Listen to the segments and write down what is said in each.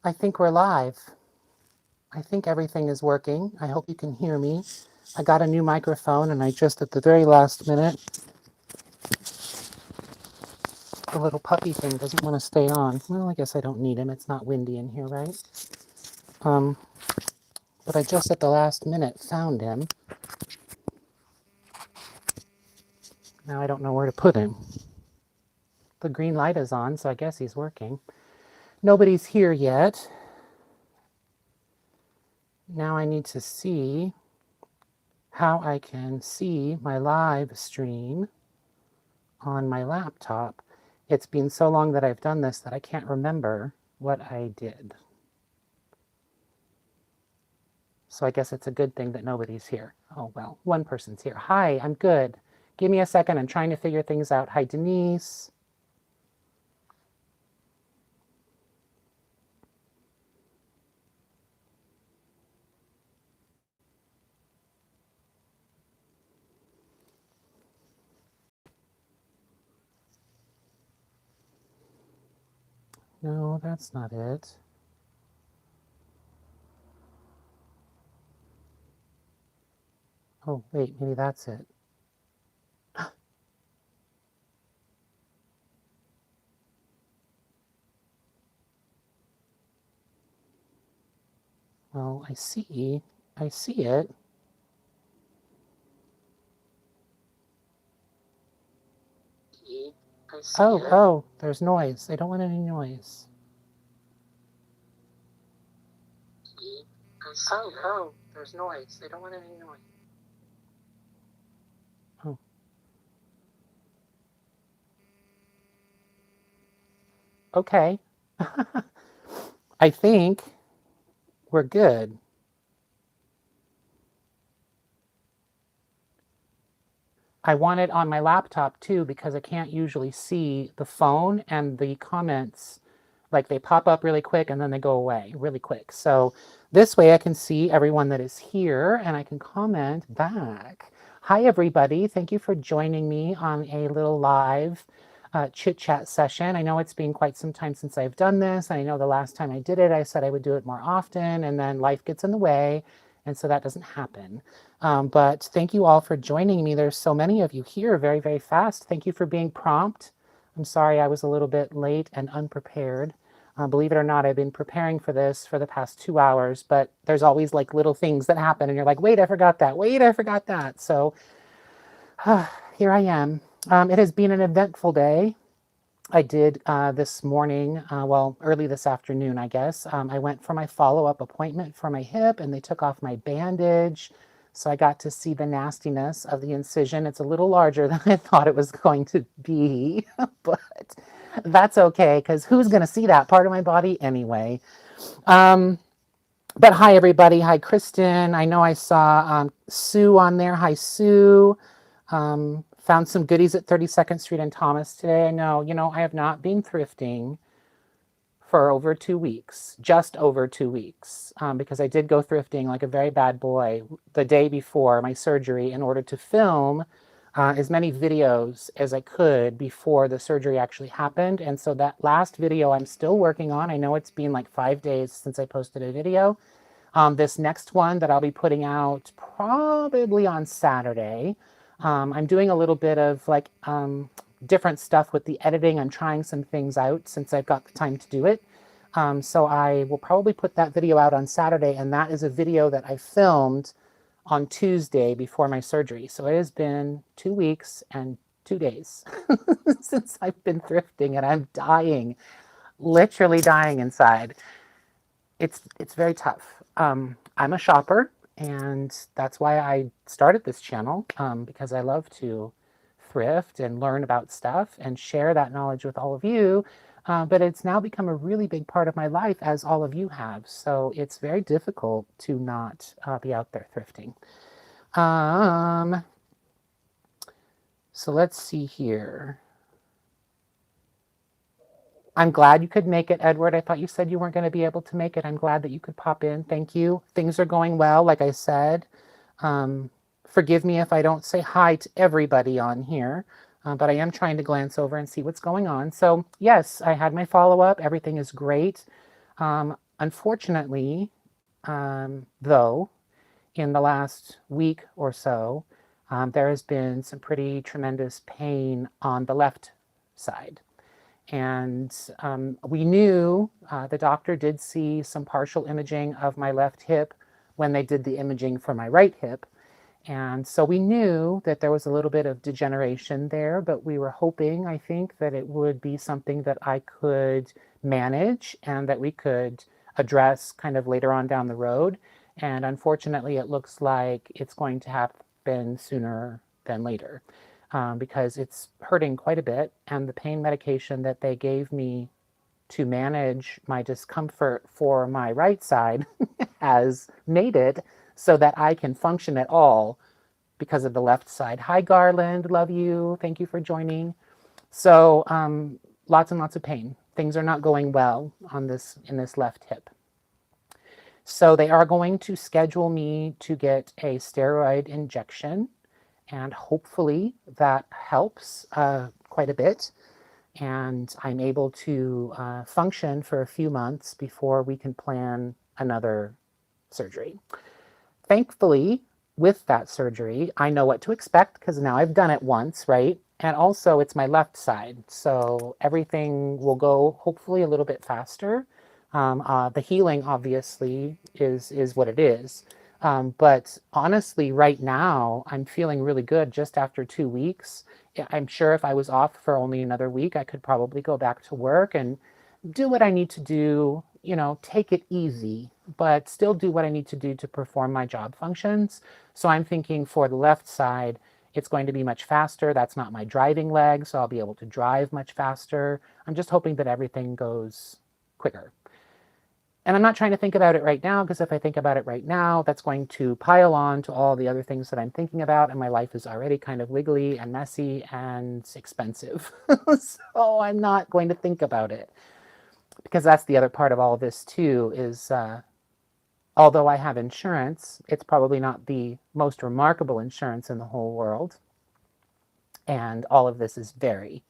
I think we're live. I think everything is working. I hope you can hear me. I got a new microphone and I just at the very last minute, the little puppy thing doesn't want to stay on. Well, I guess I don't need him. It's not windy in here, right? Um, but I just at the last minute found him. Now I don't know where to put him. The green light is on, so I guess he's working. Nobody's here yet. Now I need to see how I can see my live stream on my laptop. It's been so long that I've done this that I can't remember what I did. So I guess it's a good thing that nobody's here. Oh, well, one person's here. Hi, I'm good. Give me a second. I'm trying to figure things out. Hi, Denise. No, that's not it. Oh, wait, maybe that's it. Well, I see it. Oh, there's noise. I don't want any noise. Oh, there's noise. I don't want any noise. Oh. Okay. I think we're good. I want it on my laptop too because I can't usually see the phone and the comments. Like they pop up really quick and then they go away really quick. So this way I can see everyone that is here and I can comment back. Hi, everybody. Thank you for joining me on a little live chit chat session. I know it's been quite some time since I've done this. I know the last time I did it, I said I would do it more often and then life gets in the way. And so that doesn't happen. But thank you all for joining me. There's so many of you here very, very fast. Thank you for being prompt. I'm sorry I was a little bit late and unprepared. Believe it or not, I've been preparing for this for the past 2 hours, but there's always like little things that happen and you're like, wait, I forgot that. Wait, I forgot that. So here I am. It has been an eventful day. I did this morning, well, early this afternoon, I guess. I went for my follow-up appointment for my hip and they took off my bandage. So I got to see the nastiness of the incision. It's a little larger than I thought it was going to be, but that's okay because who's going to see that part of my body anyway? But hi, everybody. Hi, Kristen. I know I saw Sue on there. Hi, Sue. Found some goodies at 32nd Street and Thomas today. I know, I have not been thrifting for over 2 weeks, just over 2 weeks, because I did go thrifting like a very bad boy the day before my surgery in order to film as many videos as I could before the surgery actually happened. And so that last video I'm still working on. I know it's been like 5 days since I posted a video. This next one that I'll be putting out probably on Saturday. I'm doing a little bit of like different stuff with the editing. I'm trying some things out since I've got the time to do it. So I will probably put that video out on Saturday, and that is a video that I filmed on Tuesday before my surgery. So it has been 2 weeks and 2 days since I've been thrifting, and I'm dying, literally dying inside. It's very tough. I'm a shopper, and that's why I started this channel, because I love to thrift and learn about stuff and share that knowledge with all of you. But it's now become a really big part of my life, as all of you have. So it's very difficult to not be out there thrifting. So let's see here. I'm glad you could make it, Edward. I thought you said you weren't going to be able to make it. I'm glad that you could pop in. Thank you. Things are going well, like I said. Forgive me if I don't say hi to everybody on here, but I am trying to glance over and see what's going on. So yes, I had my follow-up. Everything is great. Unfortunately, though, in the last week or so, there has been some pretty tremendous pain on the left side. And we knew the doctor did see some partial imaging of my left hip when they did the imaging for my right hip. And so we knew that there was a little bit of degeneration there, but we were hoping, I think, that it would be something that I could manage and that we could address kind of later on down the road. And unfortunately, it looks like it's going to happen sooner than later because it's hurting quite a bit. And the pain medication that they gave me to manage my discomfort for my right side has made it so that I can function at all because of the left side. Hi, Garland. Love you. Thank you for joining. So, lots and lots of pain. Things are not going well on this in this left hip. So they are going to schedule me to get a steroid injection, and hopefully that helps quite a bit. And I'm able to function for a few months before we can plan another surgery. Thankfully, with that surgery, I know what to expect because now I've done it once, right? And also, it's my left side, so everything will go hopefully a little bit faster. The healing, obviously, is what it is. But honestly, right now, I'm feeling really good just after 2 weeks. I'm sure if I was off for only another week, I could probably go back to work and do what I need to do, take it easy, but still do what I need to do to perform my job functions. So I'm thinking for the left side, it's going to be much faster. That's not my driving leg, so I'll be able to drive much faster. I'm just hoping that everything goes quicker. And I'm not trying to think about it right now, because if I think about it right now, that's going to pile on to all the other things that I'm thinking about, and my life is already kind of wiggly and messy and expensive. So I'm not going to think about it. Because that's the other part of all of this too, is although I have insurance, it's probably not the most remarkable insurance in the whole world. And all of this is very,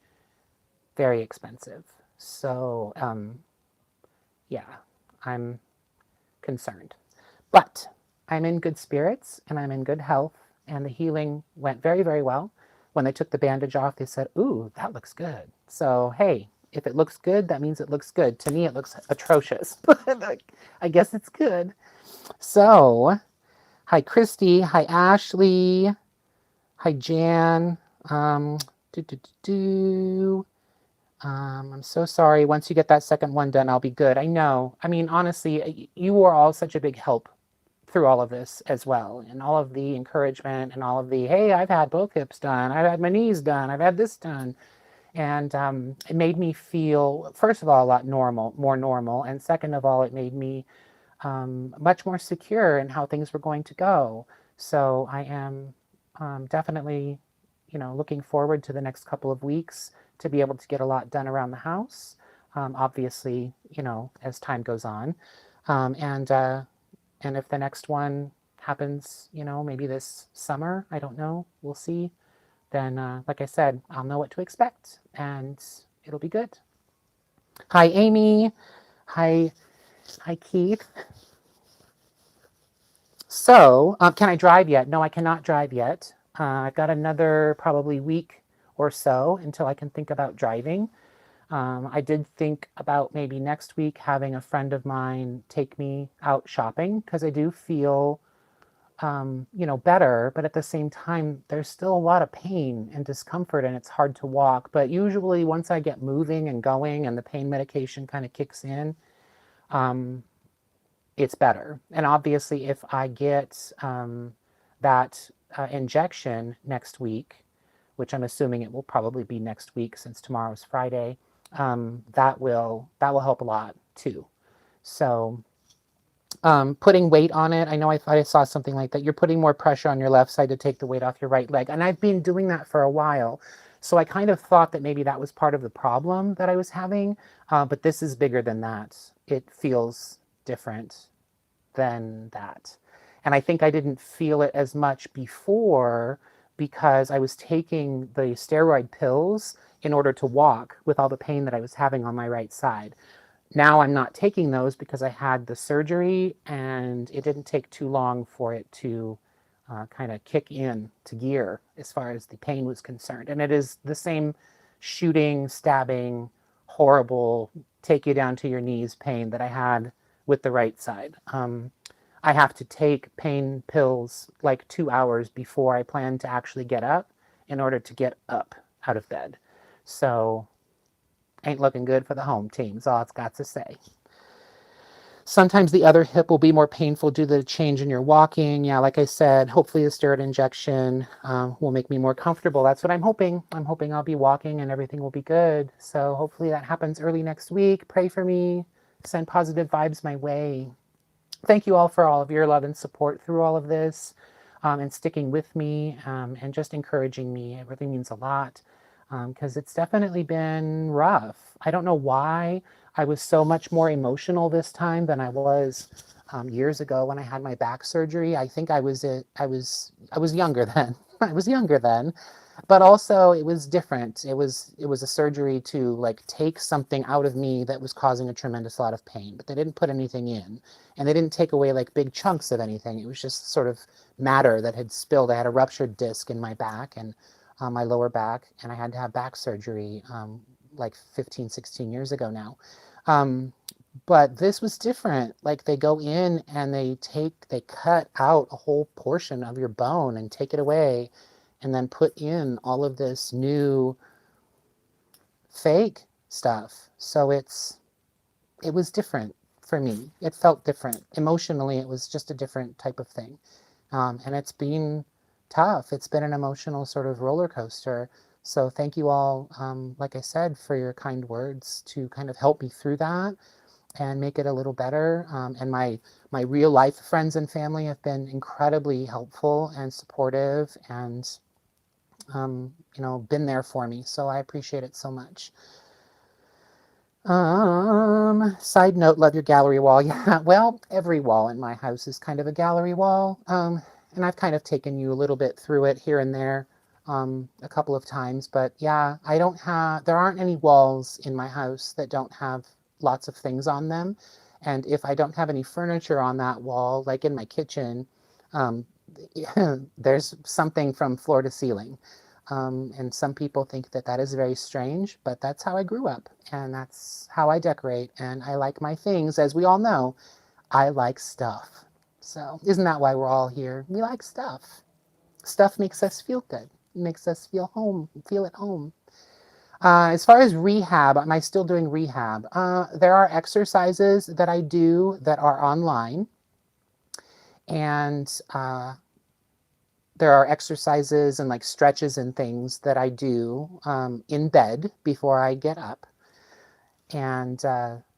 very expensive. So, yeah, I'm concerned. But I'm in good spirits and I'm in good health, and the healing went very, very well. When they took the bandage off, they said, "Ooh, that looks good." So, hey, if it looks good, that means it looks good. To me, it looks atrocious, but I guess it's good. So, hi, Christy. Hi, Ashley. Hi, Jan. Um, do, do, do, do. I'm so sorry. Once you get that second one done, I'll be good. I know. I mean, honestly, you were all such a big help through all of this as well, and all of the encouragement and all of the, hey, I've had both hips done, I've had my knees done, I've had this done. And it made me feel, first of all, a lot more normal. And second of all, it made me much more secure in how things were going to go. So I am definitely, looking forward to the next couple of weeks to be able to get a lot done around the house. Obviously, as time goes on. And if the next one happens, maybe this summer, I don't know, we'll see. Then, like I said, I'll know what to expect and it'll be good. Hi, Amy. Hi, Keith. So, can I drive yet? No, I cannot drive yet. I've got another probably week or so until I can think about driving. I did think about maybe next week having a friend of mine take me out shopping because I do feel, better, but at the same time, there's still a lot of pain and discomfort and it's hard to walk. But usually once I get moving and going and the pain medication kind of kicks in, um, it's better. And obviously if I get that injection next week, which I'm assuming it will probably be next week since tomorrow's Friday, that will help a lot too. So putting weight on it, I know I thought I saw something like that. You're putting more pressure on your left side to take the weight off your right leg. And I've been doing that for a while. So I kind of thought that maybe that was part of the problem that I was having. But this is bigger than that. It feels different than that. And I think I didn't feel it as much before because I was taking the steroid pills in order to walk with all the pain that I was having on my right side. Now I'm not taking those because I had the surgery, and it didn't take too long for it to kind of kick in to gear as far as the pain was concerned. And it is the same shooting, stabbing, horrible, take you down to your knees pain that I had with the right side. I have to take pain pills like 2 hours before I plan to actually get up in order to get up out of bed. So ain't looking good for the home team, is all it's got to say. Sometimes the other hip will be more painful due to the change in your walking. Yeah, like I said, hopefully the steroid injection will make me more comfortable. That's what I'm hoping. I'm hoping I'll be walking and everything will be good. So hopefully that happens early next week. Pray for me. Send positive vibes my way. Thank you all for all of your love and support through all of this, and sticking with me, and just encouraging me. It really means a lot, because it's definitely been rough. I don't know why I was so much more emotional this time than I was years ago when I had my back surgery. I think I was younger then. I was younger then, but also it was different. It was a surgery to like take something out of me that was causing a tremendous lot of pain, but they didn't put anything in, and they didn't take away like big chunks of anything. It was just sort of matter that had spilled. I had a ruptured disc in my back and my lower back, and I had to have back surgery like 15, 16 years ago now. Um, but this was different. Like they go in and they cut out a whole portion of your bone and take it away and then put in all of this new fake stuff. So it was different for me. It felt different. Emotionally, it was just a different type of thing. And it's been tough. It's been an emotional sort of roller coaster. So thank you all, like I said, for your kind words to kind of help me through that and make it a little better. And my real life friends and family have been incredibly helpful and supportive, and been there for me. So I appreciate it so much. Side note, love your gallery wall. Yeah, well, every wall in my house is kind of a gallery wall. And I've kind of taken you a little bit through it here and there, a couple of times. But yeah, there aren't any walls in my house that don't have lots of things on them. And if I don't have any furniture on that wall, like in my kitchen, um, there's something from floor to ceiling. And some people think that that is very strange, but that's how I grew up, and that's how I decorate, and I like my things. As we all know, I like stuff. So isn't that why we're all here? We like stuff. Stuff makes us feel good. It makes us feel at home. As far as rehab, am I still doing rehab? There are exercises that I do that are online, and there are exercises and like stretches and things that I do in bed before I get up. And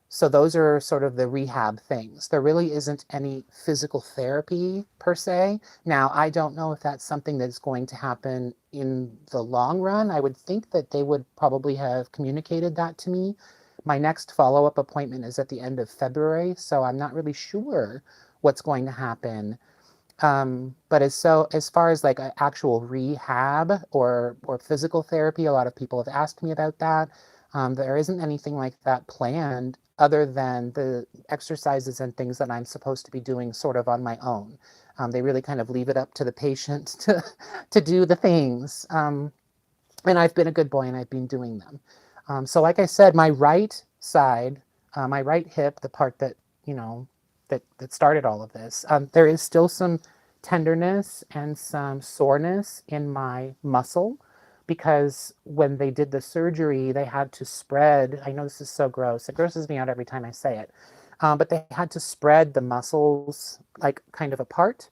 so those are sort of the rehab things. There really isn't any physical therapy per se. Now, I don't know if that's something that's going to happen in the long run. I would think that they would probably have communicated that to me. My next follow-up appointment is at the end of February, so I'm not really sure what's going to happen. But as far as like actual rehab or physical therapy, a lot of people have asked me about that. There isn't anything like that planned other than the exercises and things that I'm supposed to be doing sort of on my own. They really kind of leave it up to the patient to do the things. And I've been a good boy and I've been doing them. So like I said, my right side, my right hip, the part that, that started all of this, there is still some tenderness and some soreness in my muscle, because when they did the surgery, they had to spread, I know this is so gross, it grosses me out every time I say it, but they had to spread the muscles like kind of apart,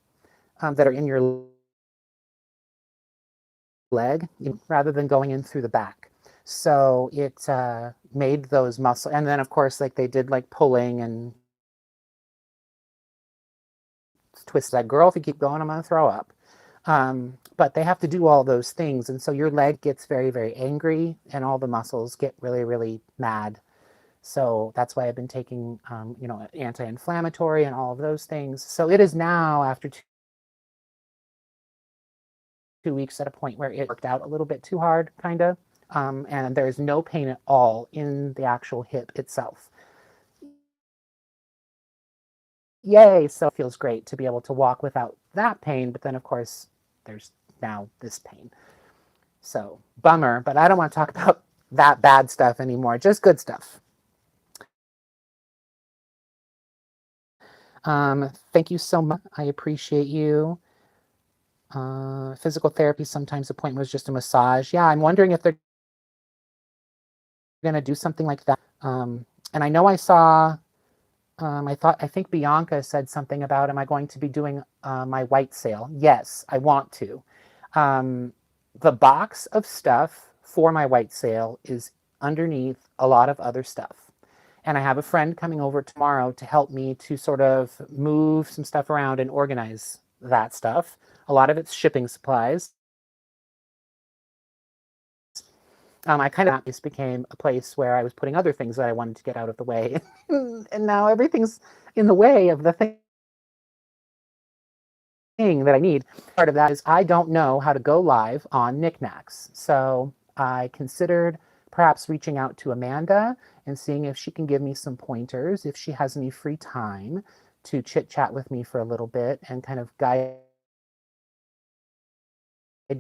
that are in your leg, rather than going in through the back. So it made those muscles, and then of course, like they did like pulling and twist that girl. If you keep going, I'm gonna throw up. But they have to do all those things, and so your leg gets very, very angry, and all the muscles get really, really mad. So that's why I've been taking, anti-inflammatory and all of those things. So it is now after 2 weeks at a point where it worked out a little bit too hard, kind of. And there's no pain at all in the actual hip itself. yay. So it feels great to be able to walk without that pain. But then, of course, there's now this pain. So bummer, but I don't want to talk about that bad stuff anymore. Just good stuff. Thank you so much. I appreciate you. Physical therapy, sometimes the point was just a massage. Yeah, I'm wondering if they're going to do something like that. And I know I saw, I think Bianca said something about, am I going to be doing my white sale? Yes, I want to. The box of stuff for my white sale is underneath a lot of other stuff. And I have a friend coming over tomorrow to help me to sort of move some stuff around and organize that stuff. A lot of it's shipping supplies. I kind of just became a place where I was putting other things that I wanted to get out of the way. And now everything's in the way of the thing that I need. Part of that is I don't know how to go live on knickknacks. So I considered perhaps reaching out to Amanda and seeing if she can give me some pointers, if she has any free time to chit chat with me for a little bit and kind of guide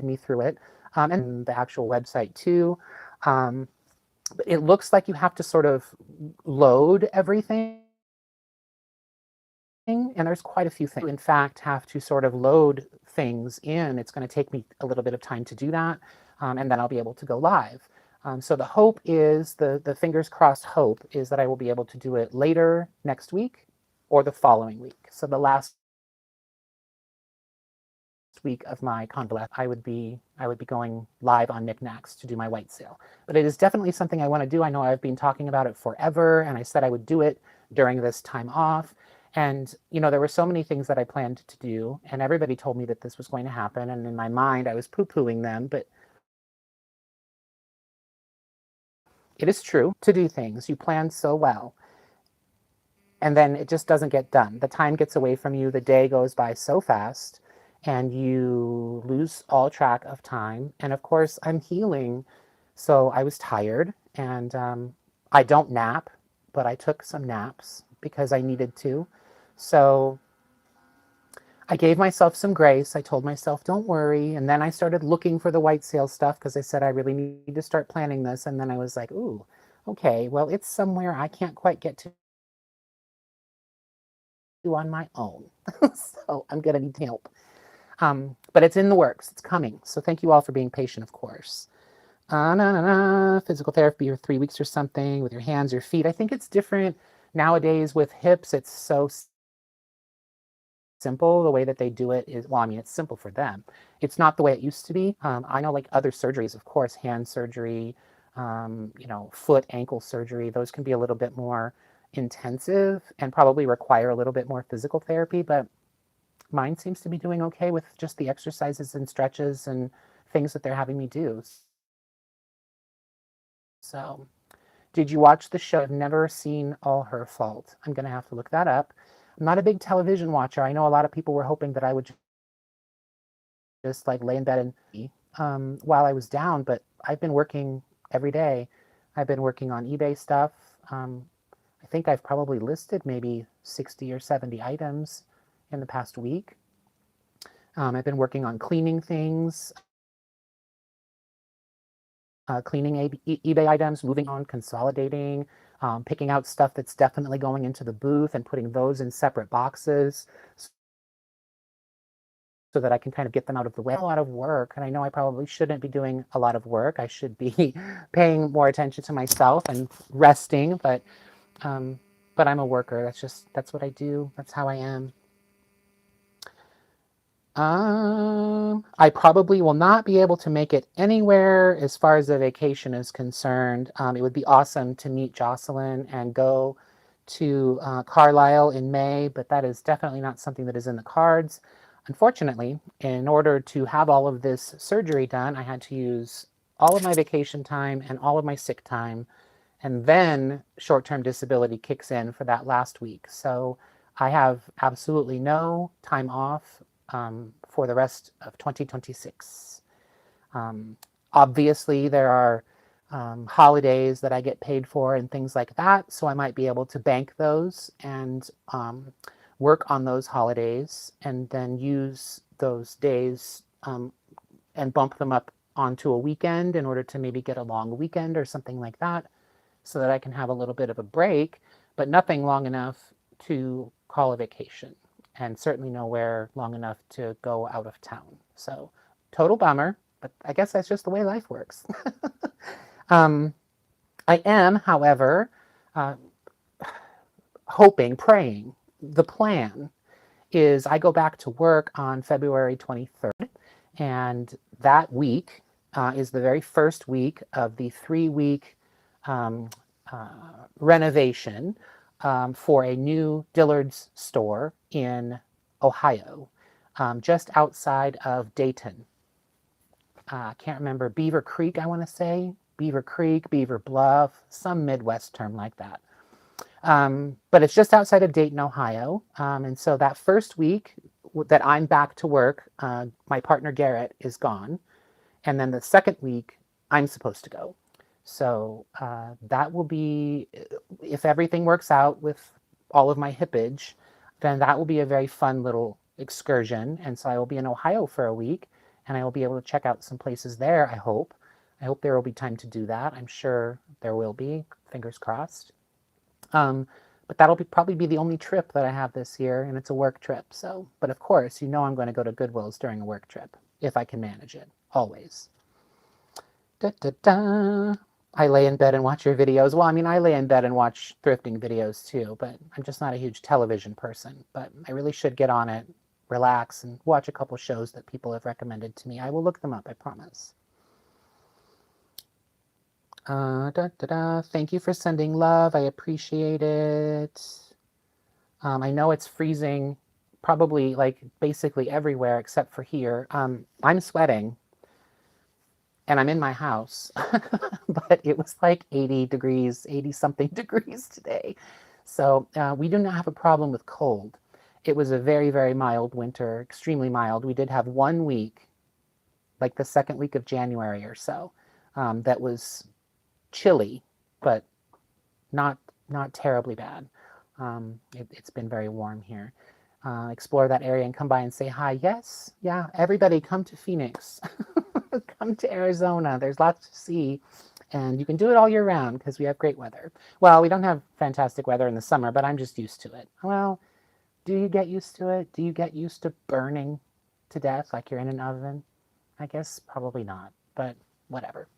me through it. And the actual website too. But it looks like you have to sort of load everything. And there's quite a few things. In fact, have to sort of load things in. It's going to take me a little bit of time to do that, and then I'll be able to go live. So the hope is, the fingers crossed hope is that I will be able to do it later next week or the following week. So the last week of my convalescence, I would be going live on knickknacks to do my white sale. But it is definitely something I want to do. I know I've been talking about it forever, and I said I would do it during this time off. And there were so many things that I planned to do, and everybody told me that this was going to happen. And in my mind, I was poo-pooing them, but it is true to do things. You plan so well, and then it just doesn't get done. The time gets away from you. The day goes by so fast, and you lose all track of time. And of course, I'm healing, so I was tired, and I don't nap, but I took some naps because I needed to. So I gave myself some grace. I told myself, don't worry. And then I started looking for the white sale stuff because I said, I really need to start planning this. And then I was like, ooh, okay, well, it's somewhere I can't quite get to on my own. So I'm going to need help. But it's in the works. It's coming. So thank you all for being patient, of course. Physical therapy or 3 weeks or something with your hands, your feet. I think it's different nowadays with hips. It's so simple. The way that they do it is, well, I mean, it's simple for them. It's not the way it used to be. I know, like other surgeries, of course, hand surgery, foot, ankle surgery, those can be a little bit more intensive and probably require a little bit more physical therapy, but mine seems to be doing okay with just the exercises and stretches and things that they're having me do. So, did you watch the show? I've never seen All Her Fault. I'm going to have to look that up. I'm not a big television watcher. I know a lot of people were hoping that I would just like lay in bed and while I was down, but I've been working every day. I've been working on eBay stuff. I think I've probably listed maybe 60 or 70 items in the past week. I've been working on cleaning things, cleaning eBay items, moving on, consolidating, picking out stuff that's definitely going into the booth and putting those in separate boxes so that I can kind of get them out of the way. A lot of work, and I know I probably shouldn't be doing a lot of work. I should be paying more attention to myself and resting, but I'm a worker. That's what I do. That's how I am. I probably will not be able to make it anywhere as far as the vacation is concerned. It would be awesome to meet Jocelyn and go to Carlisle in May, but that is definitely not something that is in the cards. Unfortunately, in order to have all of this surgery done, I had to use all of my vacation time and all of my sick time, and then short-term disability kicks in for that last week. So I have absolutely no time off for the rest of 2026. Um, Obviously, there are holidays that I get paid for and things like that, so I might be able to bank those and work on those holidays and then use those days and bump them up onto a weekend in order to maybe get a long weekend or something like that, so that I can have a little bit of a break, but nothing long enough to call a vacation, and certainly nowhere long enough to go out of town. So total bummer, but I guess that's just the way life works. um, I am, however, uh, hoping, praying. The plan is I go back to work on February 23rd, and that week is the very first week of the 3-week um, renovation for a new Dillard's store in Ohio, just outside of Dayton. I can't remember, Beaver Creek, I want to say. Beaver Creek, Beaver Bluff, some Midwest term like that. But it's just outside of Dayton, Ohio. And so that first week that I'm back to work, my partner Garrett is gone. And then the second week, I'm supposed to go. So that will be, if everything works out with all of my hippage, then that will be a very fun little excursion. And so I will be in Ohio for a week, and I will be able to check out some places there, I hope. I hope there will be time to do that. I'm sure there will be, fingers crossed. But that'll probably be the only trip that I have this year, and it's a work trip. So, but of course, you know I'm going to go to Goodwill's during a work trip, if I can manage it, always. Da, da, da. I lay in bed and watch your videos. Well, I mean, I lay in bed and watch thrifting videos too, but I'm just not a huge television person. But I really should get on it, relax, and watch a couple shows that people have recommended to me. I will look them up, I promise. Da, da, da. Thank you for sending love. I appreciate it. I know it's freezing probably like basically everywhere except for here. I'm sweating and I'm in my house, but it was like 80 degrees, 80 something degrees today. So we do not have a problem with cold. It was a very, very mild winter, extremely mild. We did have 1 week, like the second week of January or so, that was chilly, but not terribly bad. It's been very warm here. Explore that area and come by and say hi. Yes, yeah, everybody come to Phoenix. Come to Arizona. There's lots to see, and you can do it all year round because we have great weather. Well, we don't have fantastic weather in the summer, but I'm just used to it. Well, do you get used to it? Do you get used to burning to death like you're in an oven? I guess probably not, but whatever.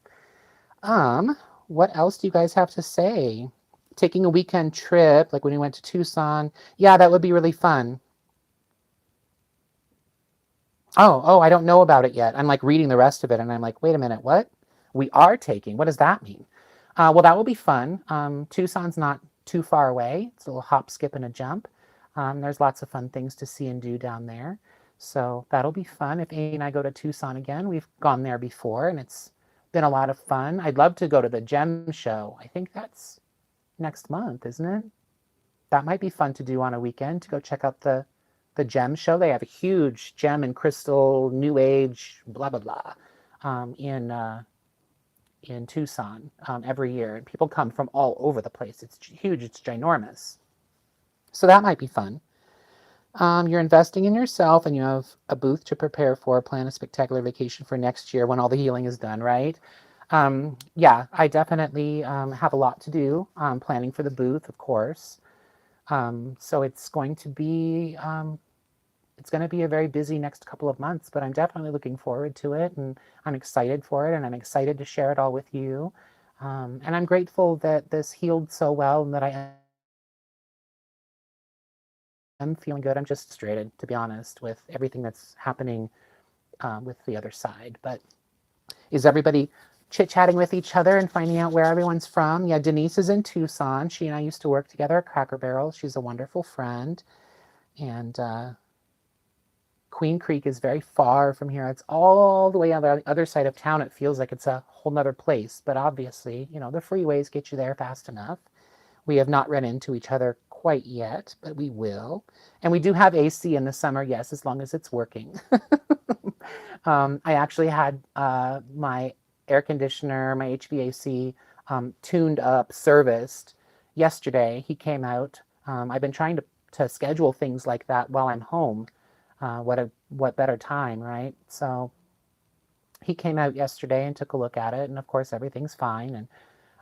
What else do you guys have to say? Taking a weekend trip, like when we went to Tucson. Yeah, that would be really fun. Oh, I don't know about it yet. I'm like reading the rest of it and I'm like, wait a minute, what? We are taking, what does that mean? Well, that will be fun. Tucson's not too far away. It's a little hop, skip, and a jump. There's lots of fun things to see and do down there. So that'll be fun. If Amy and I go to Tucson again, we've gone there before and it's been a lot of fun. I'd love to go to the gem show. I think that's next month, isn't it? That might be fun to do on a weekend, to go check out the gem show. They have a huge gem and crystal, new age, blah, blah, blah, in Tucson every year. And people come from all over the place. It's huge. It's ginormous. So that might be fun. You're investing in yourself and you have a booth to prepare for. Plan a spectacular vacation for next year when all the healing is done, right? Yeah, I definitely have a lot to do planning for the booth, of course. So it's going to be a very busy next couple of months, but I'm definitely looking forward to it, and I'm excited for it, and I'm excited to share it all with you. And I'm grateful that this healed so well and that I am feeling good. I'm just frustrated, to be honest, with everything that's happening with the other side. But is everybody chit-chatting with each other and finding out where everyone's from? Yeah, Denise is in Tucson. She and I used to work together at Cracker Barrel. She's a wonderful friend. And Queen Creek is very far from here. It's all the way on the other side of town. It feels like it's a whole nother place. But obviously, you know, the freeways get you there fast enough. We have not run into each other quite yet, but we will. And we do have AC in the summer, yes, as long as it's working. I actually had my air conditioner, my HVAC, tuned up, serviced yesterday. He came out. I've been trying to to schedule things like that while I'm home. What better time, right? So he came out yesterday and took a look at it, and of course everything's fine. And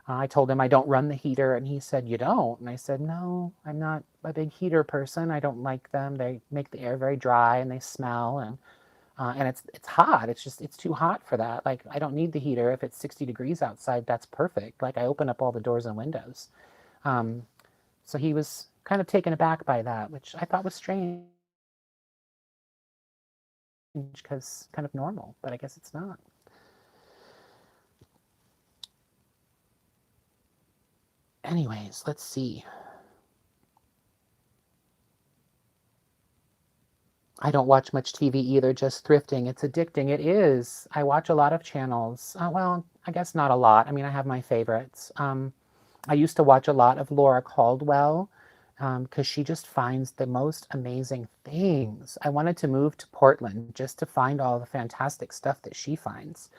I told him I don't run the heater, and he said, "You don't?" And I said, "No, I'm not a big heater person. I don't like them. They make the air very dry and they smell, and it's hot. It's too hot for that. Like, I don't need the heater. If it's 60 degrees outside, that's perfect. Like, I open up all the doors and windows." Um, so he was kind of taken aback by that, which I thought was strange because kind of normal, but I guess it's not. Anyways, let's see. I don't watch much TV either, just thrifting. It's addicting. It is. I watch a lot of channels. Well, I guess not a lot. I mean, I have my favorites. I used to watch a lot of Laura Caldwell because she just finds the most amazing things. I wanted to move to Portland just to find all the fantastic stuff that she finds.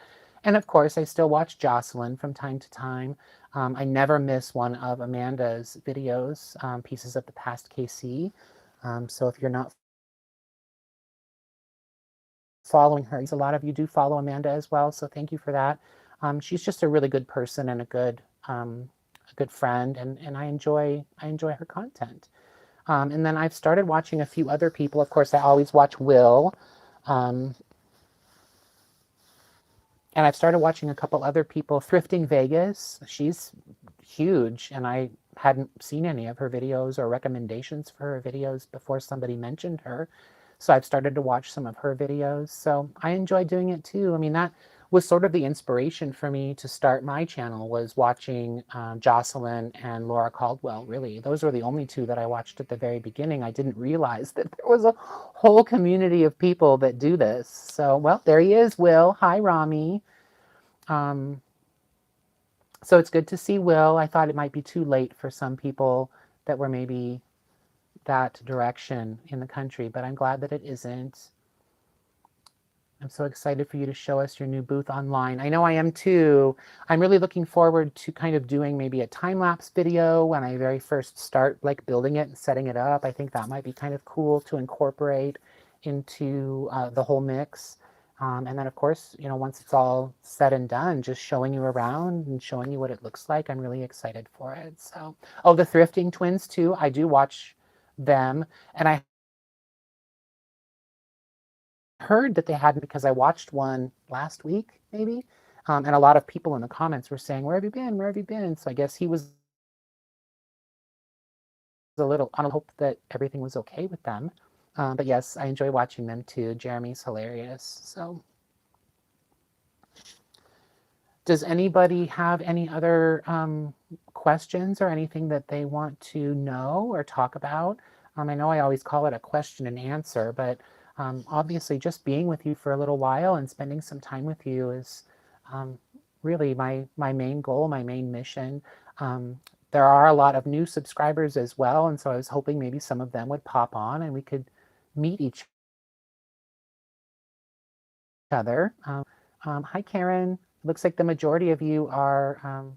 And of course, I still watch Jocelyn from time to time. I never miss one of Amanda's videos, Pieces of the Past KC. So if you're not following her, a lot of you do follow Amanda as well. So thank you for that. She's just a really good person and a good friend, and I enjoy her content. And then I've started watching a few other people. Of course, I always watch Will. Um, and I've started watching a couple other people. Thrifting Vegas, she's huge, and I hadn't seen any of her videos or recommendations for her videos before somebody mentioned her. So I've started to watch some of her videos. So I enjoy doing it too. I mean, that was sort of the inspiration for me to start my channel, was watching Jocelyn and Laura Caldwell. Really, those were the only two that I watched at the very beginning. I didn't realize that there was a whole community of people that do this. So, well, there he is, Will. Hi, Romy. Um, so it's good to see Will. I thought it might be too late for some people that were maybe that direction in the country, but I'm glad that it isn't. I'm so excited for you to show us your new booth online. I know I am too. I'm really looking forward to kind of doing maybe a time-lapse video when I very first start like building it and setting it up. I think that might be kind of cool to incorporate into the whole mix. And then of course, you know, once it's all said and done, just showing you around and showing you what it looks like. I'm really excited for it. So, oh, the Thrifting Twins too. I do watch them, and I heard that they hadn't, because I watched one last week, maybe. And a lot of people in the comments were saying, "Where have you been? Where have you been?" So I guess he was a little on hope that everything was okay with them. But yes, I enjoy watching them too. Jeremy's hilarious. So, does anybody have any other questions or anything that they want to know or talk about? I know I always call it a question and answer, but obviously just being with you for a little while and spending some time with you is um, really my main goal, my main mission. There are a lot of new subscribers as well, and so I was hoping maybe some of them would pop on and we could meet each other. Hi, Karen. Looks like the majority of you are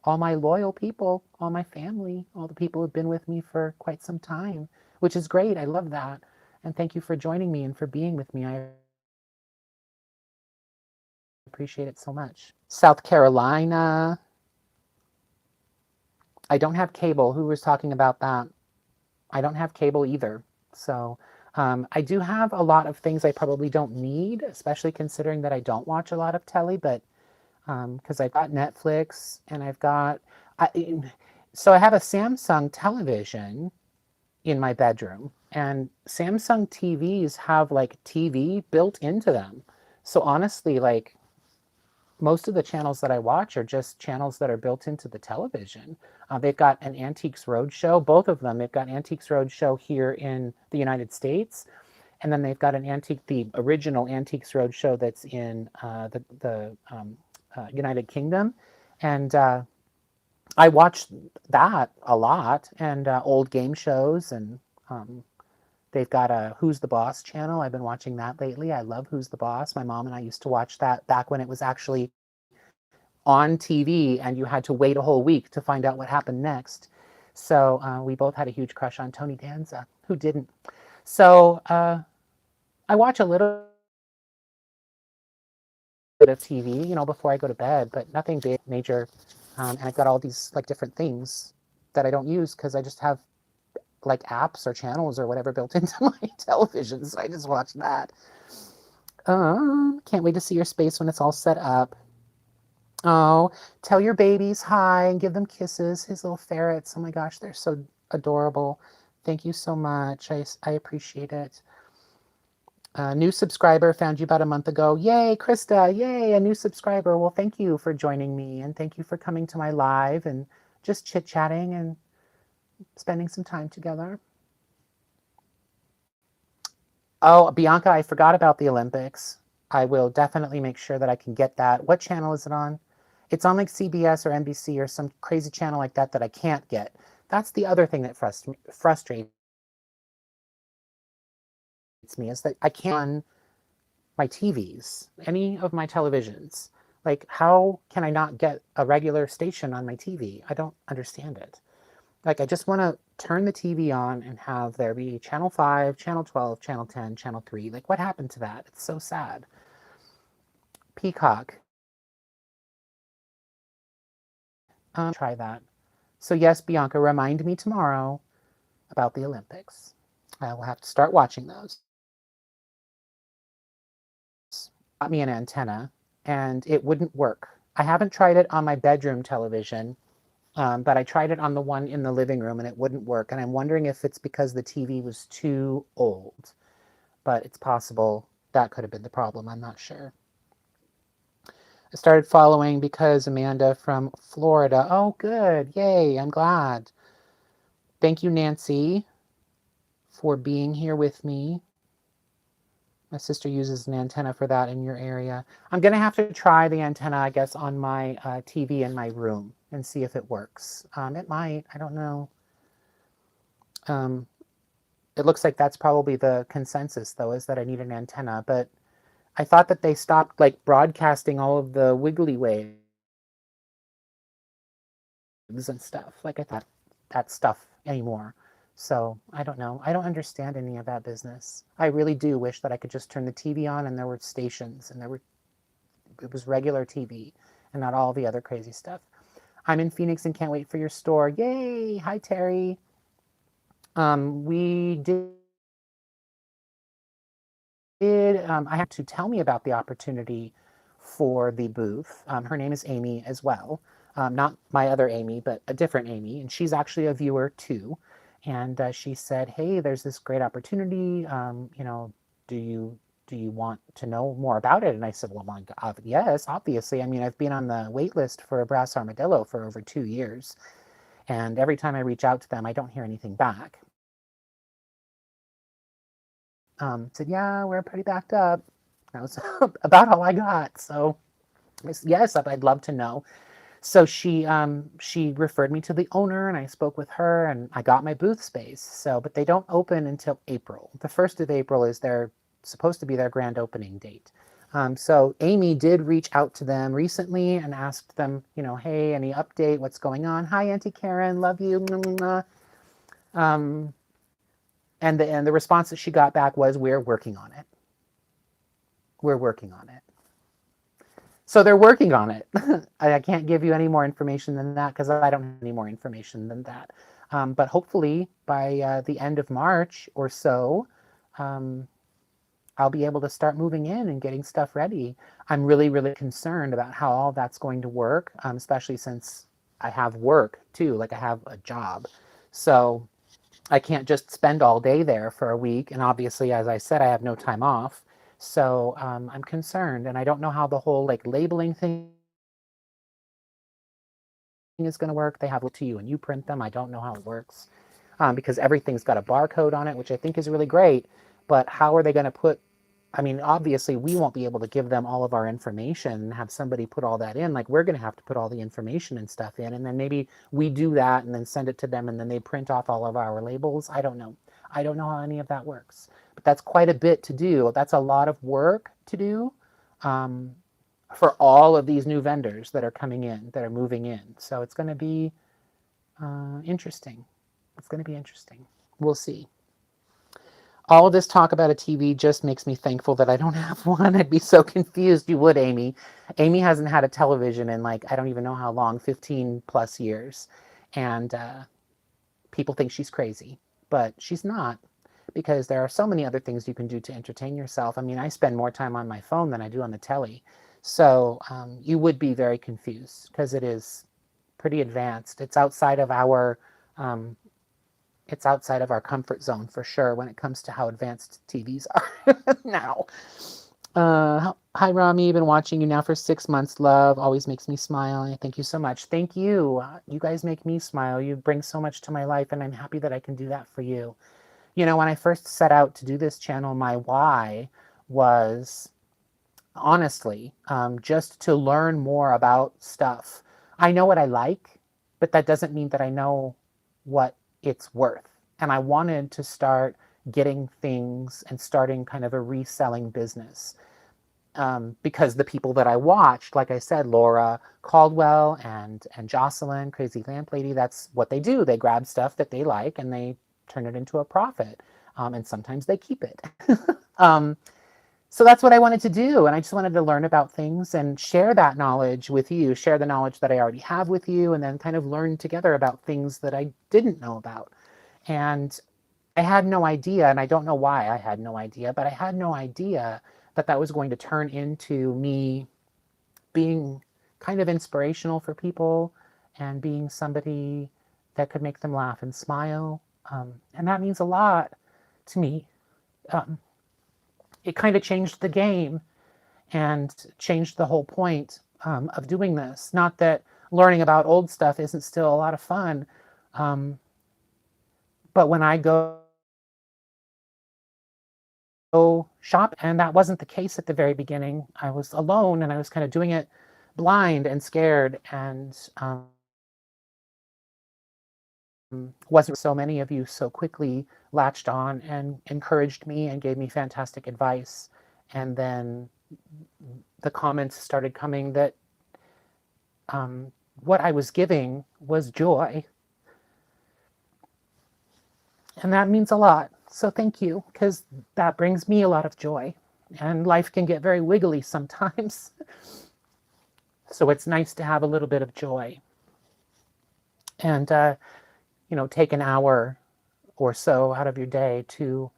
all my loyal people, all my family, all the people who've been with me for quite some time, which is great. I love that. And thank you for joining me and for being with me. I appreciate it so much. South Carolina. I don't have cable. Who was talking about that? I don't have cable either. So I do have a lot of things I probably don't need, especially considering that I don't watch a lot of telly, but because I've got Netflix and I, so I have a Samsung television in my bedroom, and Samsung TVs have like TV built into them. So honestly, like most of the channels that I watch are just channels that are built into the television. They've got an Antiques Roadshow, both of them. They've got Antiques Roadshow here in the United States, and then they've got the original Antiques Roadshow that's in the United Kingdom, and I watch that a lot, and old game shows, and um, they've got a Who's the Boss channel. I've been watching that lately. I love Who's the Boss. My mom and I used to watch that back when it was actually on TV, and you had to wait a whole week to find out what happened next. So we both had a huge crush on Tony Danza. Who didn't? So I watch a little bit of TV, before I go to bed, but nothing big, major. And I've got all these like different things that I don't use because I just have like apps or channels or whatever built into my television. So I just watch that. Can't wait to see your space when it's all set up. Oh, tell your babies hi and give them kisses. His little ferrets. Oh my gosh, they're so adorable. Thank you so much. I appreciate it. New subscriber, found you about a month ago. Yay, Krista. Yay, a new subscriber. Well, thank you for joining me and thank you for coming to my live and just chit-chatting and spending some time together. Oh, Bianca, I forgot about the Olympics. I will definitely make sure that I can get that. What channel is it on? It's on like CBS or NBC or some crazy channel like that I can't get. That's the other thing that frustrates me is that I can't on my TVs, any of my televisions. Like, how can I not get a regular station on my TV? I don't understand it. Like, I just want to turn the TV on and have there be channel 5, channel 12, channel 10, channel 3. Like, what happened to that? It's so sad. Peacock. Try that. So yes, Bianca, remind me tomorrow about the Olympics. I will have to start watching those. Got me an antenna, and it wouldn't work. I haven't tried it on my bedroom television, but I tried it on the one in the living room, and it wouldn't work. And I'm wondering if it's because the TV was too old. But it's possible that could have been the problem. I'm not sure. I started following because Amanda from Florida. Oh, good. Yay. I'm glad. Thank you, Nancy, for being here with me. My sister uses an antenna for that in your area. I'm going to have to try the antenna, I guess, on my TV in my room and see if it works. It might. I don't know. It looks like that's probably the consensus, though, is that I need an antenna. But I thought that they stopped like broadcasting all of the wiggly waves and stuff. Like I thought that stuff anymore. So I don't know. I don't understand any of that business. I really do wish that I could just turn the TV on and there were stations and it was regular TV and not all the other crazy stuff. I'm in Phoenix and can't wait for your store. Yay! Hi, Terry. We did. I have to tell me about the opportunity for the booth. Her name is Amy as well. Not my other Amy, but a different Amy. And she's actually a viewer too. And she said, hey, there's this great opportunity. Do you want to know more about it? And I said, well, yes, obviously. I mean, I've been on the wait list for a brass armadillo for over 2 years. And every time I reach out to them, I don't hear anything back. Said, yeah, we're pretty backed up. That was about all I got. So yes, I'd love to know. So she referred me to the owner and I spoke with her and I got my booth space. So, but they don't open until April. The 1st of April is supposed to be their grand opening date. So Amy did reach out to them recently and asked them, hey, any update? What's going on? Hi, Auntie Karen, love you. And the response that she got back was, we're working on it. We're working on it. So they're working on it. I can't give you any more information than that because I don't have any more information than that. But hopefully by the end of March or so, I'll be able to start moving in and getting stuff ready. I'm really, really concerned about how all that's going to work, especially since I have work too, like I have a job. So I can't just spend all day there for a week. And obviously, as I said, I have no time off. So I'm concerned, and I don't know how the whole like labeling thing is going to work. They have it to you and you print them. I don't know how it works because everything's got a barcode on it, which I think is really great. But how are they going to put, I mean, obviously we won't be able to give them all of our information and have somebody put all that in. Like we're going to have to put all the information and stuff in. And then maybe we do that and then send it to them and then they print off all of our labels. I don't know. I don't know how any of that works. But that's quite a bit to do. That's a lot of work to do. For all of these new vendors that are coming in, that are moving in. So it's going to be interesting. It's going to be interesting. We'll see. All of this talk about a TV just makes me thankful that I don't have one. I'd be so confused. You would, Amy. Amy hasn't had a television in like, I don't even know how long, 15 plus years. And people think she's crazy, but she's not, because there are so many other things you can do to entertain yourself. I mean, I spend more time on my phone than I do on the telly. So you would be very confused because it is pretty advanced. Um, it's outside of our comfort zone for sure when it comes to how advanced TVs are now. Hi, Romy. Been watching you now for 6 months. Love always makes me smile. Thank you so much. Thank you. You guys make me smile. You bring so much to my life, and I'm happy that I can do that for you. You know, when I first set out to do this channel, my why was honestly just to learn more about stuff. I know what I like, but that doesn't mean that I know what it's worth. And I wanted to start getting things and starting kind of a reselling business. Because the people that I watched, like I said, Laura Caldwell and Jocelyn, Crazy Lamp Lady, that's what they do. They grab stuff that they like and they turn it into a profit. And sometimes they keep it. um, so that's what I wanted to do. And I just wanted to learn about things and share that knowledge with you, share the knowledge that I already have with you, and then kind of learn together about things that I didn't know about. And I had no idea, and I don't know why I had no idea, but I had no idea that that was going to turn into me being kind of inspirational for people and being somebody that could make them laugh and smile. And that means a lot to me. Um, it kind of changed the game and changed the whole point of doing this. Not that learning about old stuff isn't still a lot of fun, um, but when I go shop, and that wasn't the case at the very beginning. I was alone and I was kind of doing it blind and scared, and wasn't so many of you so quickly latched on and encouraged me and gave me fantastic advice. And then the comments started coming that what I was giving was joy. And that means a lot. So thank you, because that brings me a lot of joy. And life can get very wiggly sometimes. So it's nice to have a little bit of joy. And, take an hour or so out of your day to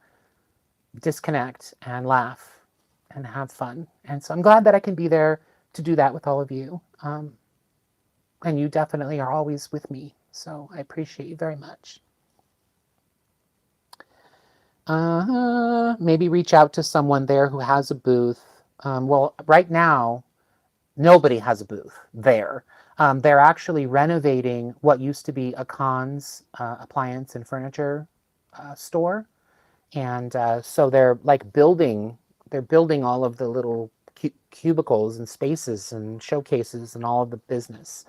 disconnect and laugh and have fun. And so I'm glad that I can be there to do that with all of you. And you definitely are always with me. So I appreciate you very much. Maybe reach out to someone there who has a booth. Well, right now, nobody has a booth there. They're actually renovating what used to be a Khan's appliance and furniture store, and so they're building all of the little cubicles and spaces and showcases and all of the business.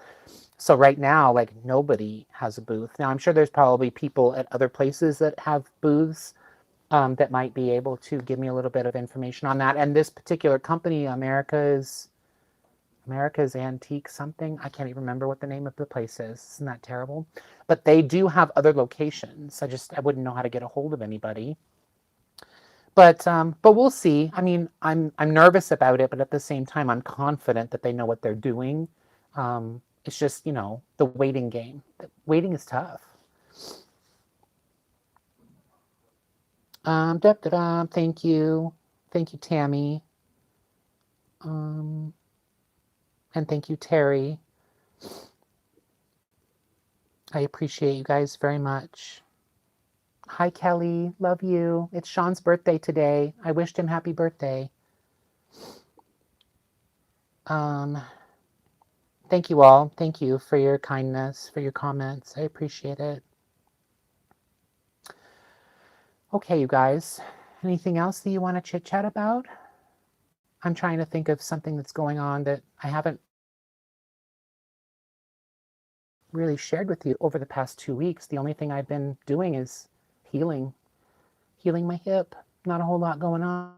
So right now, like, nobody has a booth. Now I'm sure there's probably people at other places that have booths that might be able to give me a little bit of information on that. And this particular company, America's Antique something. I can't even remember what the name of the place is. Isn't that terrible? But they do have other locations. I wouldn't know how to get a hold of anybody. But we'll see. I mean, I'm nervous about it, but at the same time, I'm confident that they know what they're doing. It's just, the waiting game. Waiting is tough. Thank you. Thank you, Tammy. And thank you, Terry. I appreciate you guys very much. Hi, Kelly. Love you. It's Sean's birthday today. I wished him happy birthday. Thank you all. Thank you for your kindness, for your comments. I appreciate it. Okay, you guys. Anything else that you want to chit chat about? I'm trying to think of something that's going on that I haven't really shared with you over the past 2 weeks. The only thing I've been doing is healing my hip. Not a whole lot going on.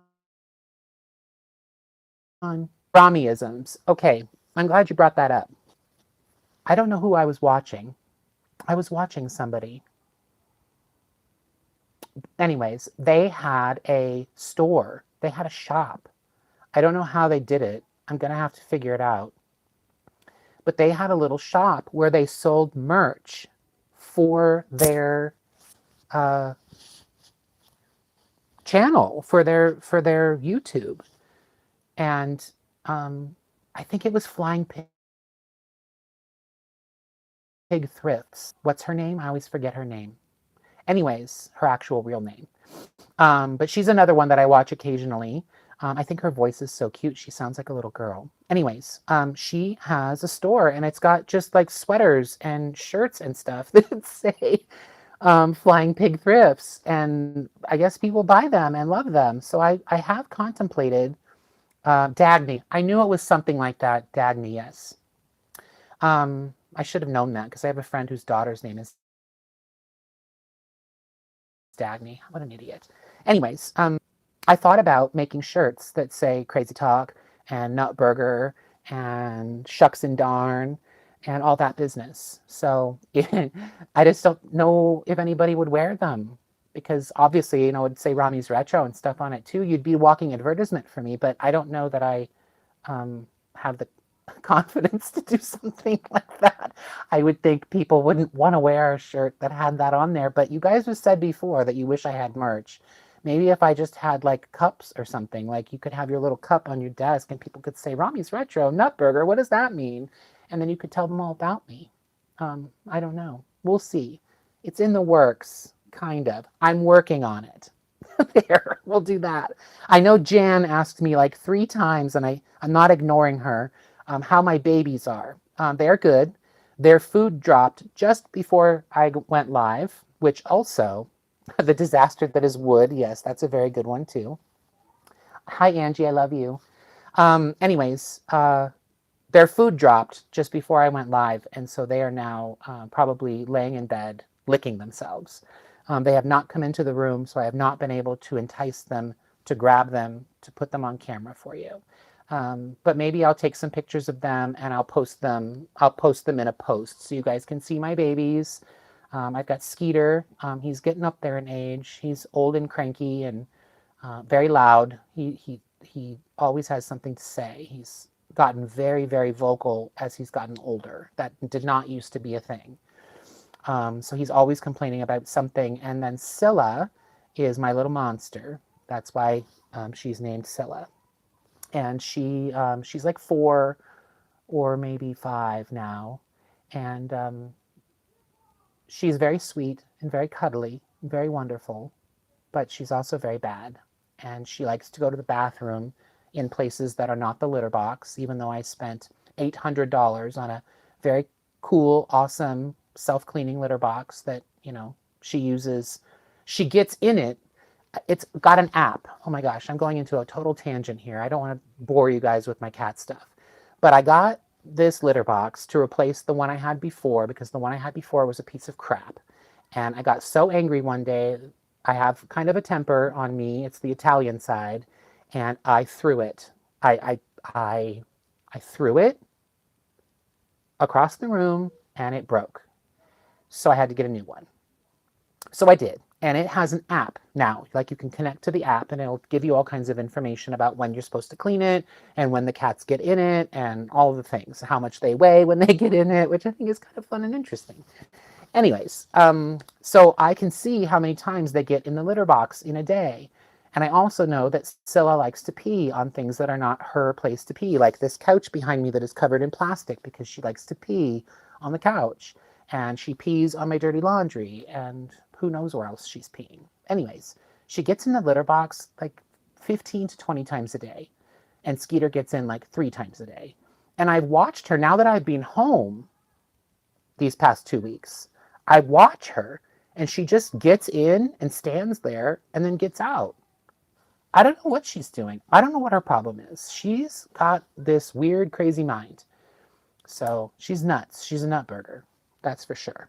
Romyisms. Okay, I'm glad you brought that up. I don't know who I was watching. I was watching somebody. Anyways, they had a store. They had a shop. I don't know how they did it. I'm going to have to figure it out. But they had a little shop where they sold merch for their uh, channel, for their YouTube. And I think it was Flying Pig Thrifts. What's her name? I always forget her name. Anyways, her actual real name. But she's another one that I watch occasionally. I think her voice is so cute. She sounds like a little girl. Anyways, she has a store and it's got just like sweaters and shirts and stuff that say Flying Pig Thrifts. And I guess people buy them and love them. So I have contemplated Dagny. I knew it was something like that. Dagny, yes. I should have known that because I have a friend whose daughter's name is Dagny. What an idiot. Anyways, I thought about making shirts that say Crazy Talk and Nut Burger and Shucks and Darn and all that business. So I just don't know if anybody would wear them because obviously, you know, it'd say Romy's Retro and stuff on it too. You'd be walking advertisement for me, but I don't know that I have the confidence to do something like that. I would think people wouldn't want to wear a shirt that had that on there, but you guys have said before that you wish I had merch. Maybe if I just had like cups or something, like you could have your little cup on your desk and people could say, Romy's Retro, Nut Burger, what does that mean? And then you could tell them all about me. I don't know. We'll see. It's in the works, kind of. I'm working on it. There, we'll do that. I know Jan asked me like 3 times, and I'm not ignoring her, how my babies are. They're good. Their food dropped just before I went live, which also, the disaster that is wood. Yes, that's a very good one too. Hi, Angie. I love you. Anyways, their food dropped just before I went live, and so they are now probably laying in bed, licking themselves. They have not come into the room, so I have not been able to entice them to grab them, to put them on camera for you. But maybe I'll take some pictures of them and I'll post them. I'll post them in a post so you guys can see my babies. I've got Skeeter. He's getting up there in age. He's old and cranky and very loud. He always has something to say. He's gotten very, very vocal as he's gotten older. That did not used to be a thing. So he's always complaining about something. And then Scylla is my little monster. That's why she's named Scylla. And she's like 4 or maybe 5 now. And she's very sweet and very cuddly and very wonderful. But she's also very bad. And she likes to go to the bathroom in places that are not the litter box, even though I spent $800 on a very cool, awesome, self-cleaning litter box that, you know, she uses. She gets in it. It's got an app. Oh my gosh, I'm going into a total tangent here. I don't want to bore you guys with my cat stuff. But I got this litter box to replace the one I had before because the one I had before was a piece of crap. And I got so angry one day. I have kind of a temper on me. It's the Italian side. And I threw it. I threw it across the room and it broke. So I had to get a new one. So I did. And it has an app now. Like you can connect to the app and it'll give you all kinds of information about when you're supposed to clean it and when the cats get in it and all the things, how much they weigh when they get in it, which I think is kind of fun and interesting. Anyways, so I can see how many times they get in the litter box in a day. And I also know that Scylla likes to pee on things that are not her place to pee, like this couch behind me that is covered in plastic because she likes to pee on the couch. And she pees on my dirty laundry, and who knows where else she's peeing. Anyways, she gets in the litter box like 15 to 20 times a day. And Skeeter gets in like 3 times a day. And I've watched her, now that I've been home these past 2 weeks, I watch her and she just gets in and stands there and then gets out. I don't know what she's doing. I don't know what her problem is. She's got this weird, crazy mind. So she's nuts. She's a nut burger. That's for sure.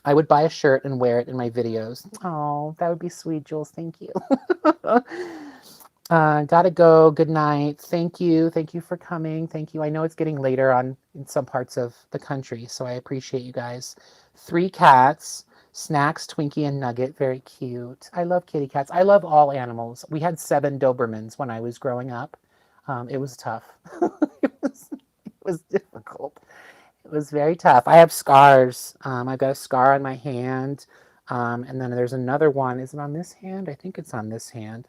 I would buy a shirt and wear it in my videos. Oh, that would be sweet, Jules. Thank you. Gotta go. Good night. Thank you. Thank you for coming. Thank you. I know it's getting later on in some parts of the country, so I appreciate you guys. 3 cats. Snacks, Twinkie, and Nugget, very cute. I love kitty cats. I love all animals. We had 7 Dobermans when I was growing up. It was tough. It was difficult. It was very tough. I have scars. I've got a scar on my hand. And then there's another one. Is it on this hand? I think it's on this hand.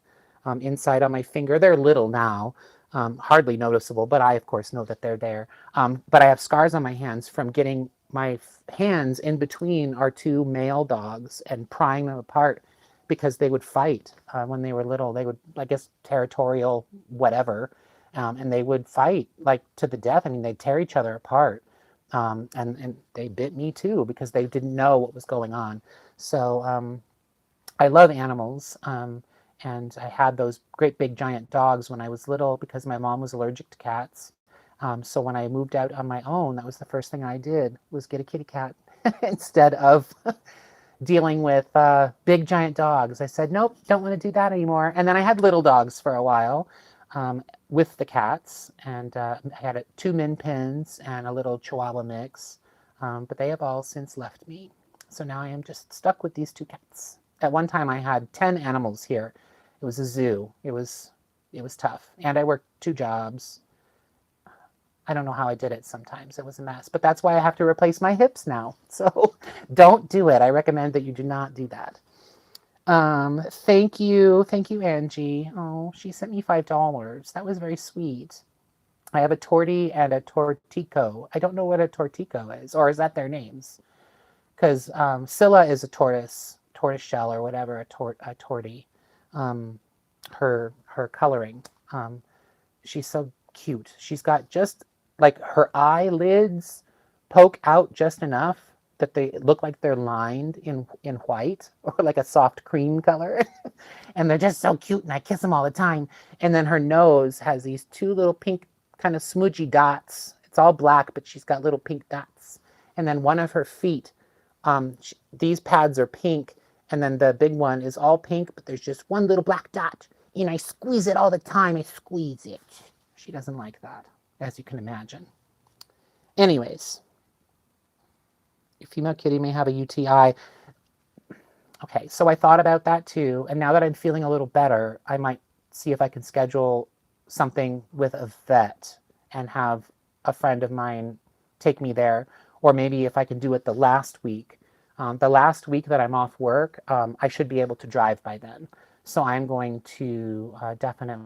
Inside on my finger. They're little now, hardly noticeable, but I, of course, know that they're there. But I have scars on my hands from getting my hands in between our 2 male dogs and prying them apart because they would fight when they were little. They would, I guess, territorial, whatever. And they would fight like to the death. I mean, they'd tear each other apart. And they bit me too because they didn't know what was going on. So I love animals. And I had those great big giant dogs when I was little because my mom was allergic to cats. So when I moved out on my own, that was the first thing I did was get a kitty cat instead of dealing with big giant dogs. I said, nope, don't want to do that anymore. And then I had little dogs for a while with the cats, and I had 2 min pins and a little Chihuahua mix, but they have all since left me. So now I am just stuck with these 2 cats. At one time I had 10 animals here. It was a zoo. It was tough. And I worked 2 jobs. I don't know how I did it sometimes. It was a mess. But that's why I have to replace my hips now. So don't do it. I recommend that you do not do that. Thank you. Thank you, Angie. Oh, she sent me $5. That was very sweet. I have a tortie and a tortico. I don't know what a tortico is, or is that their names? Because Scylla is a tortoise shell or whatever, a tortie. Her coloring. She's so cute. She's got just like her eyelids poke out just enough that they look like they're lined in white or like a soft cream color. And they're just so cute, and I kiss them all the time. And then her nose has these 2 little pink kind of smudgy dots. It's all black, but she's got little pink dots. And then one of her feet, these pads are pink, and then the big one is all pink, but there's just one little black dot. And I squeeze it all the time. I squeeze it. She doesn't like that, as you can imagine. Anyways, a female kitty may have a UTI. Okay, so I thought about that too, and now that I'm feeling a little better, I might see if I can schedule something with a vet and have a friend of mine take me there, or maybe if I can do it the last week. The last week that I'm off work, I should be able to drive by then. So I'm going to definitely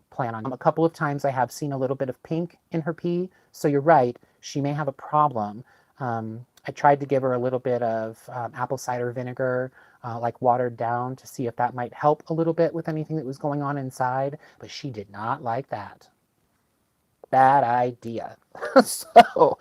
plan on. A couple of times I have seen a little bit of pink in her pee, so you're right, she may have a problem. I tried to give her a little bit of apple cider vinegar, like watered down, to see if that might help a little bit with anything that was going on inside, but she did not like that. Bad idea. So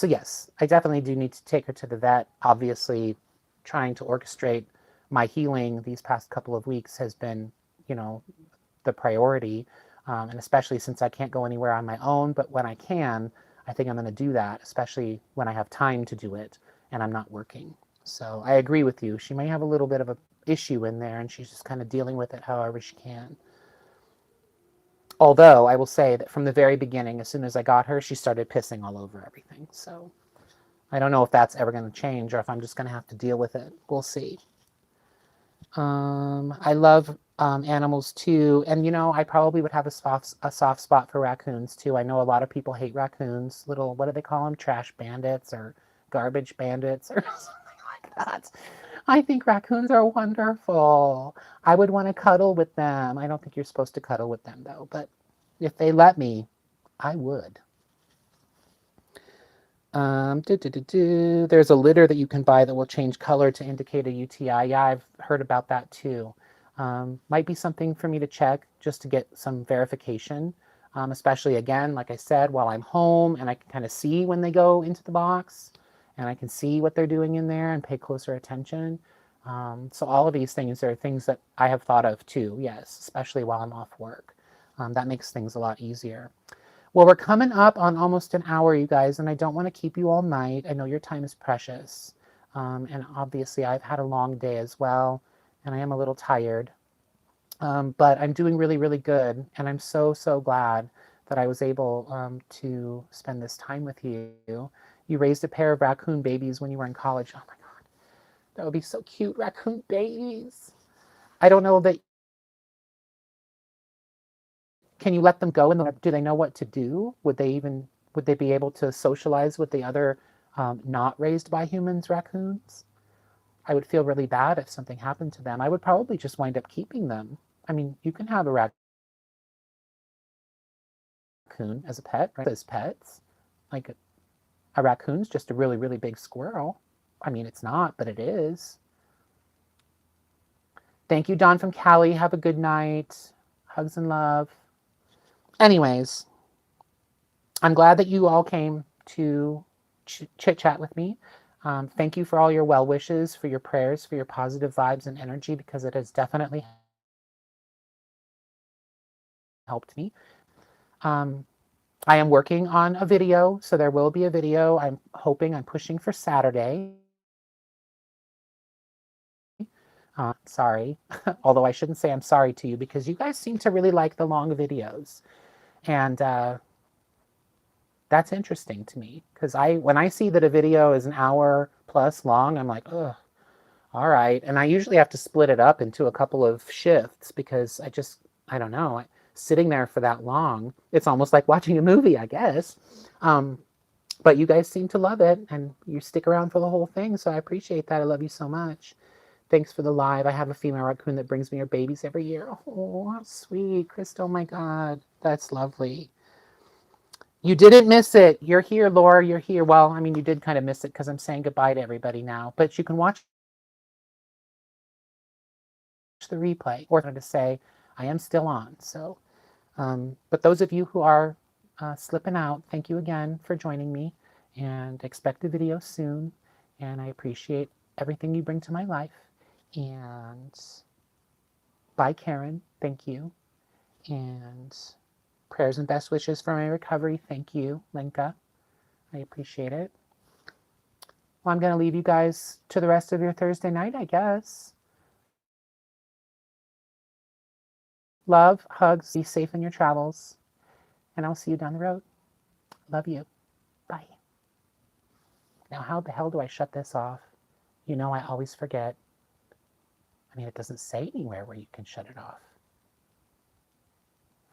yes, I definitely do need to take her to the vet. Obviously, trying to orchestrate my healing these past couple of weeks has been, the priority, and especially since I can't go anywhere on my own. But when I can, I think I'm going to do that, especially when I have time to do it and I'm not working. So I agree with you. She may have a little bit of an issue in there, and she's just kind of dealing with it however she can. Although I will say that from the very beginning, as soon as I got her, she started pissing all over everything. So I don't know if that's ever going to change or if I'm just going to have to deal with it. We'll see. I love animals too. And, I probably would have a soft spot for raccoons too. I know a lot of people hate raccoons. Little, what do they call them? Trash bandits or garbage bandits or something like that. I think raccoons are wonderful. I would want to cuddle with them. I don't think you're supposed to cuddle with them though, but if they let me, I would. There's a litter that you can buy that will change color to indicate a UTI. Yeah, I've heard about that too. Might be something for me to check just to get some verification, especially again, like I said, while I'm home and I can kind of see when they go into the box and I can see what they're doing in there and pay closer attention. So all of these things are things that I have thought of too, yes, especially while I'm off work. That makes things a lot easier. Well, we're coming up on almost an hour, you guys, and I don't want to keep you all night. I know your time is precious. And obviously I've had a long day as well, and I am a little tired. But I'm doing really, really good, and I'm so, so glad that I was able to spend this time with you. You raised a pair of raccoon babies when you were in college. Oh my God, that would be so cute, raccoon babies. I don't know that, can you let them go and do they know what to do? Would they be able to socialize with the other not raised by humans raccoons? I would feel really bad if something happened to them. I would probably just wind up keeping them. I mean, you can have a raccoon as a pet, right? As pets. Like a raccoon's just a really, really big squirrel. I mean, it's not, but it is. Thank you, Don from Cali. Have a good night. Hugs and love. Anyways, I'm glad that you all came to chit chat with me. Thank you for all your well wishes, for your prayers, for your positive vibes and energy, because it has definitely helped me. I am working on a video, so there will be a video. I'm pushing for Saturday. Sorry, although I shouldn't say I'm sorry to you, because you guys seem to really like the long videos. And that's interesting to me, because when I see that a video is an hour plus long, I'm like, ugh, all right. And I usually have to split it up into a couple of shifts, because I don't know, sitting there for that long, it's almost like watching a movie, I guess. But you guys seem to love it, and you stick around for the whole thing, so I appreciate that. I love you so much. Thanks for the live. I have a female raccoon that brings me her babies every year. Oh, how sweet. Crystal, oh my God. That's lovely. You didn't miss it. You're here, Laura. You're here. Well, I mean, you did kind of miss it because I'm saying goodbye to everybody now. But you can watch the replay, or to say I am still on. So, but those of you who are slipping out, thank you again for joining me, and expect a video soon. And I appreciate everything you bring to my life. And bye, Karen. Thank you. And prayers and best wishes for my recovery. Thank you, Lenka. I appreciate it. Well, I'm going to leave you guys to the rest of your Thursday night, I guess. Love, hugs, be safe in your travels, and I'll see you down the road. Love you. Bye. Now, how the hell do I shut this off? You know, I always forget. I mean, it doesn't say anywhere where you can shut it off.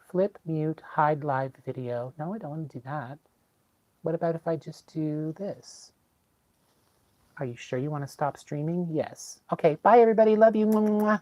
Flip, mute, hide live video. No, I don't want to do that. What about if I just do this? Are you sure you want to stop streaming? Yes. Okay, bye everybody. Love you. Mwah, mwah.